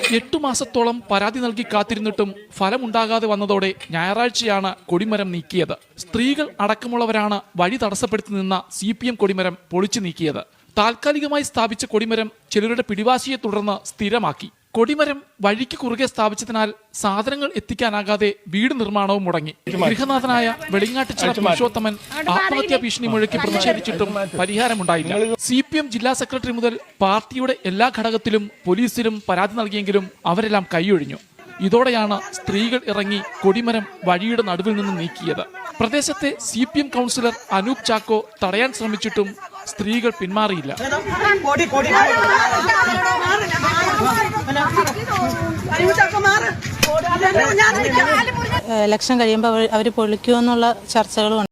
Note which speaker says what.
Speaker 1: 8 മാസത്തോളം പരാതി നൽകി കാത്തിരുന്നിട്ടും ഫലമുണ്ടാകാതെ വന്നതോടെ ഞായറാഴ്ചയാണ് കൊടിമരം നീക്കിയത്. സ്ത്രീകൾ അടക്കമുള്ളവരാണ് വഴി തടസ്സപ്പെടുത്തി നിന്ന CPM കൊടിമരം പൊളിച്ചു നീക്കിയത്. താൽക്കാലികമായി സ്ഥാപിച്ച കൊടിമരം ചിലരുടെ പിടിവാശിയെ തുടർന്ന് സ്ഥിരമാക്കി. കൊടിമരം വഴിക്ക് കുറുകെ സ്ഥാപിച്ചതിനാൽ സാധനങ്ങൾ എത്തിക്കാനാകാതെ വീട് നിർമ്മാണവും മുടങ്ങി. ഗൃഹനാഥനായ വെളിങ്ങാട്ടുചിറ പുരുഷോത്തമൻ ആത്മഹത്യാ ഭീഷണി മുഴക്കി പ്രതിഷേധിച്ചിട്ടും പരിഹാരമുണ്ടായില്ല. CPM ജില്ലാ സെക്രട്ടറി മുതൽ പാർട്ടിയുടെ എല്ലാ ഘടകത്തിലും പോലീസിലും പരാതി നൽകിയെങ്കിലും അവരെല്ലാം കൈയൊഴിഞ്ഞു. ഇതോടെയാണ് സ്ത്രീകൾ ഇറങ്ങി കൊടിമരം വഴിയുടെ നടുവിൽ നിന്ന് നീക്കിയത്. പ്രദേശത്തെ CPM കൗൺസിലർ അനൂപ് ചാക്കോ തടയാൻ ശ്രമിച്ചിട്ടും സ്ത്രീകൾ പിന്മാറിയില്ല.
Speaker 2: ഇലക്ഷൻ കഴിയുമ്പോൾ അവർ പൊളിക്കുമെന്നുള്ള ചർച്ചകളും